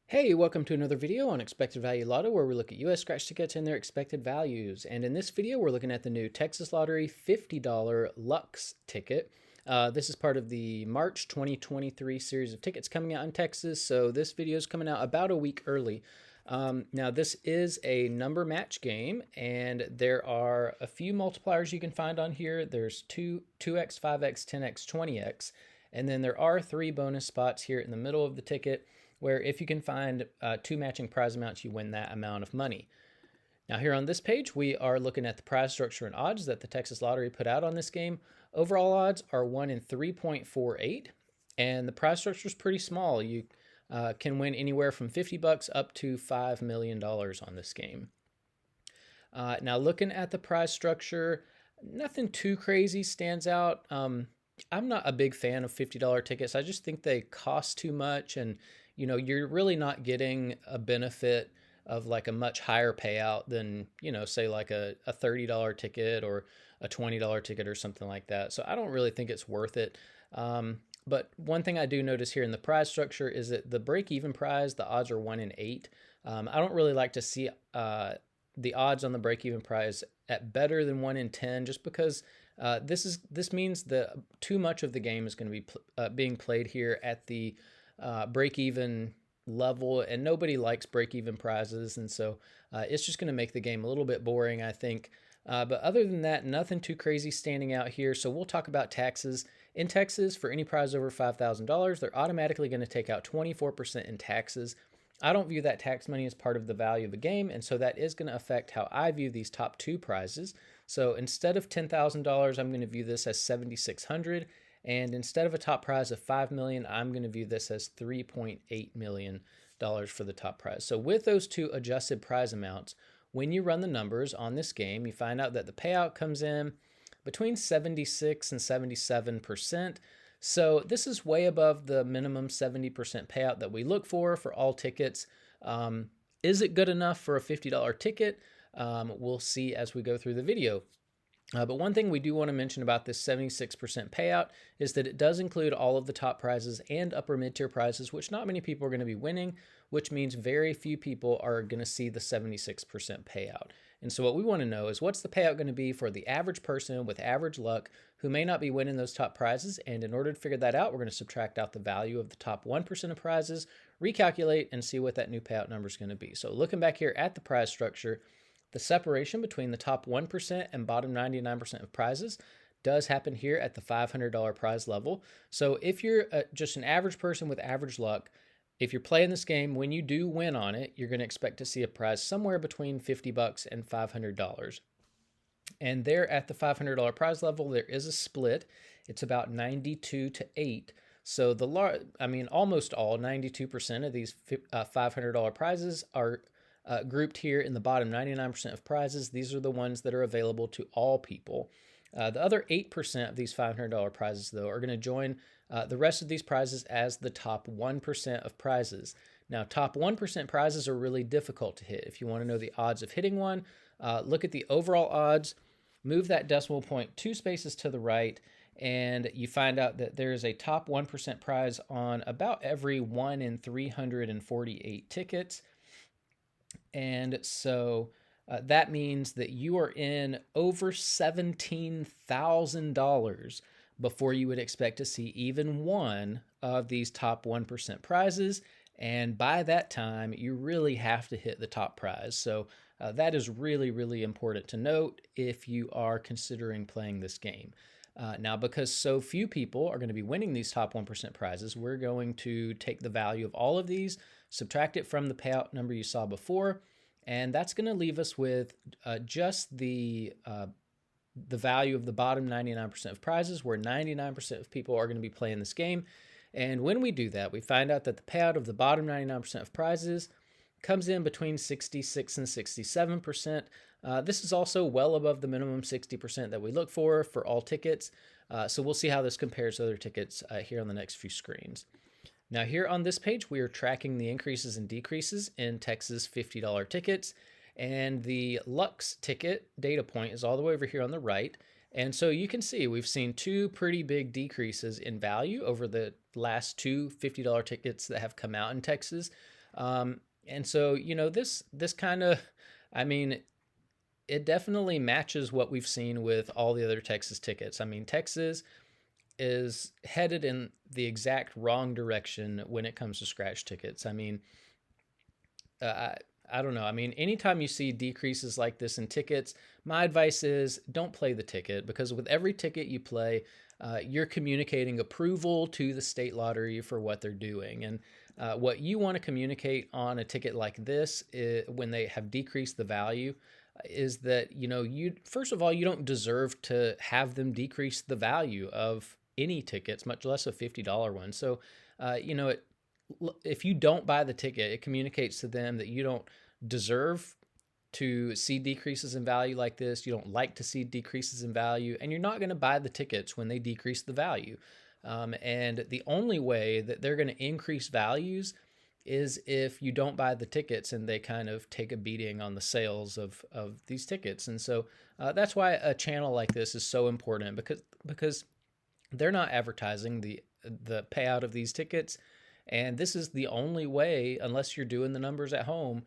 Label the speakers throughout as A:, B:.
A: Hey, welcome to another video on Expected Value Lotto, where we look at US scratch tickets and their expected values. And in this video, we're looking at the new Texas Lottery $50 Luxe ticket. This is part of the March 2023 series of tickets coming out in Texas, so this video is coming out about a week early. Now, this is a number match game, and there are a few multipliers you can find on here. There's 2x, 5x, 10x, 20x, and then there are 3 bonus spots here in the middle of the ticket, where if you can find 2 matching prize amounts, you win that amount of money. Now here on this page, we are looking at the prize structure and odds that the Texas Lottery put out on this game. Overall odds are 1 in 3.48, and the prize structure is pretty small. You can win anywhere from $50 up to $5 million on this game. Now looking at the prize structure, nothing too crazy stands out. I'm not a big fan of $50 tickets. I just think they cost too much, and you're really not getting a benefit of like a much higher payout than, say like a $30 ticket or a $20 ticket or something like that. So I don't really think it's worth it. But one thing I do notice here in the prize structure is that the break-even prize, the odds are 1 in 8. I don't really like to see the odds on the break-even prize at better than 1 in 10, just because this means that too much of the game is going to be being played here at the break-even level, and nobody likes break-even prizes, and so it's just going to make the game a little bit boring, I think. But other than that, nothing too crazy standing out here. So we'll talk about taxes. In Texas, for any prize over $5,000, they're automatically going to take out 24% in taxes. I don't view that tax money as part of the value of the game, and so that is going to affect how I view these top 2 prizes. So instead of $10,000, I'm going to view this as $7,600, and instead of a top prize of $5 million, I'm going to view this as $3.8 million for the top prize. So with those 2 adjusted prize amounts, when you run the numbers on this game, you find out that the payout comes in between 76 and 77%. So this is way above the minimum 70% payout that we look for all tickets. Is it good enough for a $50 ticket? We'll see as we go through the video. But one thing we do want to mention about this 76% payout is that it does include all of the top prizes and upper mid-tier prizes, which not many people are going to be winning, which means very few people are going to see the 76% payout. And so what we want to know is, what's the payout going to be for the average person with average luck who may not be winning those top prizes? And in order to figure that out, we're going to subtract out the value of the top 1% of prizes, recalculate, and see what that new payout number is going to be. So looking back here at the prize structure, the separation between the top 1% and bottom 99% of prizes does happen here at the $500 prize level. So if you're just an average person with average luck, if you're playing this game, when you do win on it, you're going to expect to see a prize somewhere between $50 and $500. And there at the $500 prize level, there is a split. It's about 92 to 8. So almost all, 92% of these $500 prizes are grouped here in the bottom 99% of prizes. These are the ones that are available to all people. The other 8% of these $500 prizes, though, are going to join the rest of these prizes as the top 1% of prizes. Now, top 1% prizes are really difficult to hit. If you want to know the odds of hitting one, look at the overall odds, move that decimal point 2 spaces to the right, and you find out that there is a top 1% prize on about every 1 in 348 tickets. And so that means that you are in over $17,000 before you would expect to see even one of these top 1% prizes. And by that time, you really have to hit the top prize. So that is really, really important to note if you are considering playing this game. Now, because so few people are going to be winning these top 1% prizes, we're going to take the value of all of these, subtract it from the payout number you saw before, and that's going to leave us with just the value of the bottom 99% of prizes, where 99% of people are going to be playing this game. And when we do that, we find out that the payout of the bottom 99% of prizes comes in between 66 and 67%. This is also well above the minimum 60% that we look for all tickets. So we'll see how this compares to other tickets here on the next few screens. Now here on this page, we are tracking the increases and decreases in Texas $50 tickets, and the Luxe ticket data point is all the way over here on the right. And so you can see we've seen 2 pretty big decreases in value over the last 2 $50 tickets that have come out in Texas. And so, this kind of, I mean, it definitely matches what we've seen with all the other Texas tickets. I mean, Texas is headed in the exact wrong direction when it comes to scratch tickets. I mean, I don't know. I mean, anytime you see decreases like this in tickets, my advice is don't play the ticket, because with every ticket you play, you're communicating approval to the state lottery for what they're doing. And what you want to communicate on a ticket like this when they have decreased the value is that, you first of all, you don't deserve to have them decrease the value of any tickets, much less a $50 one. So, if you don't buy the ticket, it communicates to them that you don't deserve to see decreases in value like this. You don't like to see decreases in value, and you're not going to buy the tickets when they decrease the value. And the only way that they're going to increase values is if you don't buy the tickets and they kind of take a beating on the sales of these tickets. And so that's why a channel like this is so important, because they're not advertising the payout of these tickets. And this is the only way, unless you're doing the numbers at home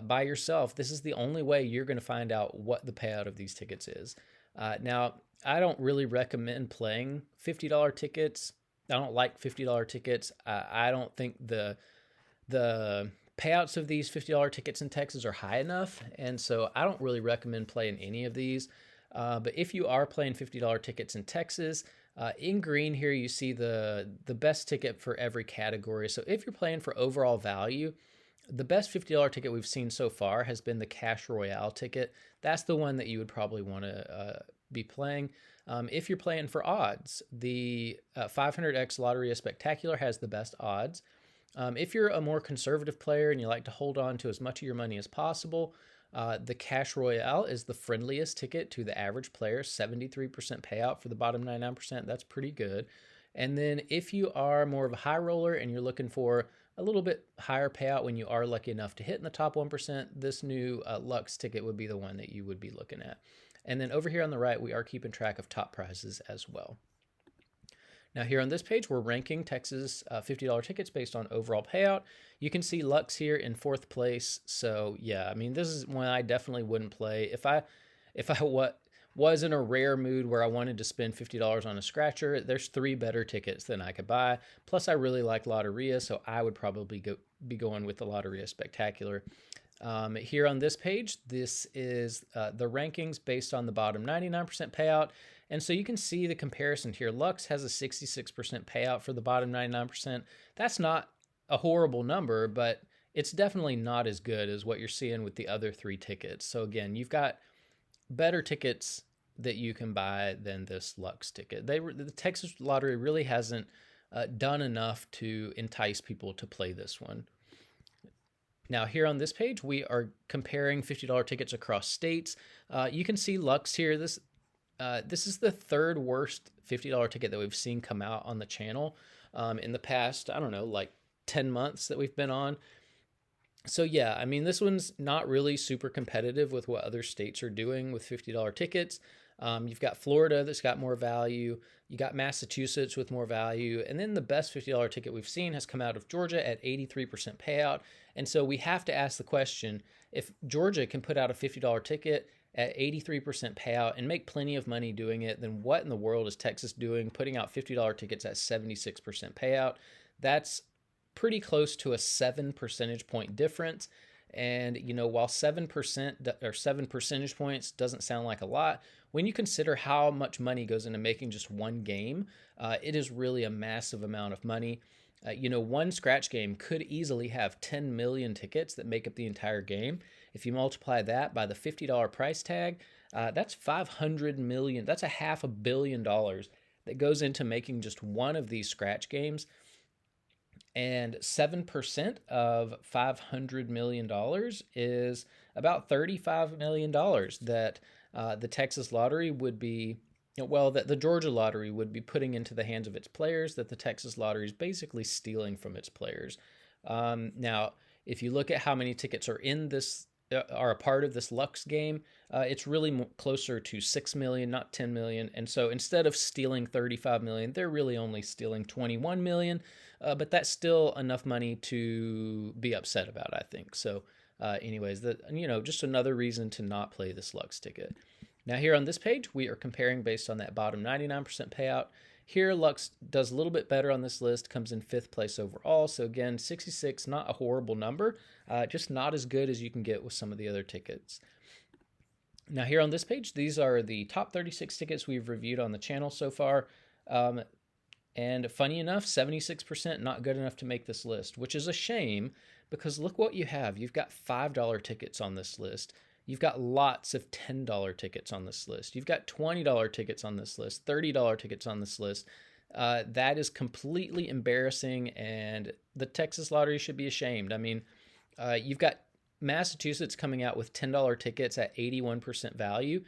A: by yourself, this is the only way you're going to find out what the payout of these tickets is. Now, I don't really recommend playing $50 tickets. I don't like $50 tickets. I don't think the payouts of these $50 tickets in Texas are high enough. And so I don't really recommend playing any of these. But if you are playing $50 tickets in Texas, in green here, you see the best ticket for every category. So if you're playing for overall value, the best $50 ticket we've seen so far has been the Cash Royale ticket. That's the one that you would probably want to be playing. If you're playing for odds, the 500X Lotteria Spectacular has the best odds. If you're a more conservative player and you like to hold on to as much of your money as possible, the Cash Royale is the friendliest ticket to the average player, 73% payout for the bottom 99%. That's pretty good. And then if you are more of a high roller and you're looking for a little bit higher payout when you are lucky enough to hit in the top 1%, this new Luxe ticket would be the one that you would be looking at. And then over here on the right, we are keeping track of top prizes as well. Now here on this page, we're ranking Texas $50 tickets based on overall payout. You can see Luxe here in 4th place. So yeah, I mean, this is one I definitely wouldn't play. If I was in a rare mood where I wanted to spend $50 on a scratcher, there's 3 better tickets than I could buy. Plus I really like Lotteria, so I would probably be going with the Lotteria Spectacular. Here on this page, this is the rankings based on the bottom 99% payout. And so you can see the comparison here. Luxe has a 66% payout for the bottom 99%. That's not a horrible number, but it's definitely not as good as what you're seeing with the other 3 tickets. So again, you've got better tickets that you can buy than this Luxe ticket. The Texas Lottery really hasn't done enough to entice people to play this one. Now here on this page, we are comparing $50 tickets across states. You can see Luxe here. This is the 3rd worst $50 ticket that we've seen come out on the channel in the past, I don't know, like 10 months that we've been on. So yeah, I mean, this one's not really super competitive with what other states are doing with $50 tickets. You've got Florida that's got more value. You got Massachusetts with more value. And then the best $50 ticket we've seen has come out of Georgia at 83% payout. And so we have to ask the question, if Georgia can put out a $50 ticket at 83% payout and make plenty of money doing it, then what in the world is Texas doing putting out $50 tickets at 76% payout? That's pretty close to a 7 percentage point difference. And, while 7% or 7 percentage points doesn't sound like a lot, when you consider how much money goes into making just one game, it is really a massive amount of money. One scratch game could easily have 10 million tickets that make up the entire game. If you multiply that by the $50 price tag, that's 500 million. That's a $500 million that goes into making just one of these scratch games. And 7% of $500 million is about $35 million that the Texas Lottery would be, that the Georgia Lottery would be putting into the hands of its players, that the Texas Lottery is basically stealing from its players. Now, if you look at how many tickets are in this are a part of this Luxe game, it's really closer to 6 million, not 10 million. And so instead of stealing 35 million, they're really only stealing 21 million. But that's still enough money to be upset about, I think. So, anyways, just another reason to not play this Luxe ticket. Now, here on this page, we are comparing based on that bottom 99% payout. Here, Lux does a little bit better on this list, comes in 5th place overall. So again, 66, not a horrible number, just not as good as you can get with some of the other tickets. Now here on this page, these are the top 36 tickets we've reviewed on the channel so far. And funny enough, 76% not good enough to make this list, which is a shame because look what you have. You've got $5 tickets on this list. You've got lots of $10 tickets on this list. You've got $20 tickets on this list, $30 tickets on this list. That is completely embarrassing, and the Texas Lottery should be ashamed. I mean, you've got Massachusetts coming out with $10 tickets at 81% value.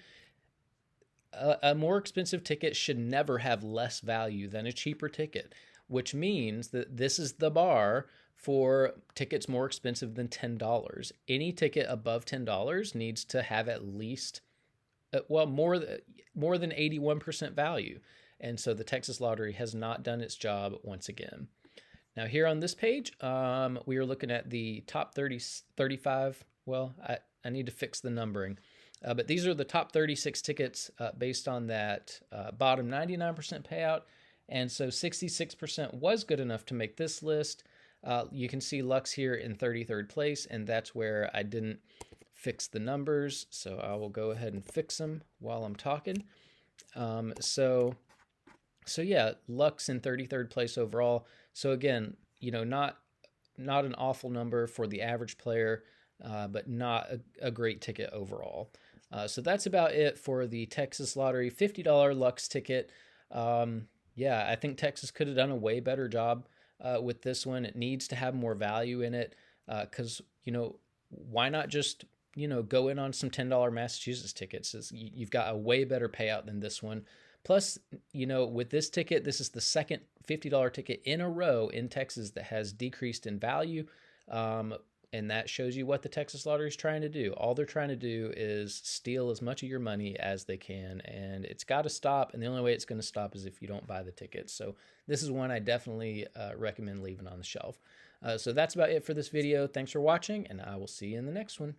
A: A more expensive ticket should never have less value than a cheaper ticket, which means that this is the bar for tickets more expensive than $10. Any ticket above $10 needs to have at least, more than 81% value. And so the Texas Lottery has not done its job once again. Now here on this page, we are looking at the top 35. Well, I need to fix the numbering. But these are the top 36 tickets based on that bottom 99% payout. And so 66% was good enough to make this list. You can see Lux here in 33rd place, and that's where I didn't fix the numbers. So I will go ahead and fix them while I'm talking. So yeah, Lux in 33rd place overall. So again, not an awful number for the average player, but not a great ticket overall. So that's about it for the Texas Lottery $50 Lux ticket. Yeah, I think Texas could have done a way better job with this one. It needs to have more value in it because, why not just, go in on some $10 Massachusetts tickets? You've got a way better payout than this one. Plus, with this ticket, this is the second $50 ticket in a row in Texas that has decreased in value. And that shows you what the Texas Lottery is trying to do. All they're trying to do is steal as much of your money as they can, and it's got to stop. And the only way it's going to stop is if you don't buy the tickets. So this is one I definitely recommend leaving on the shelf. So that's about it for this video. Thanks for watching, and I will see you in the next one.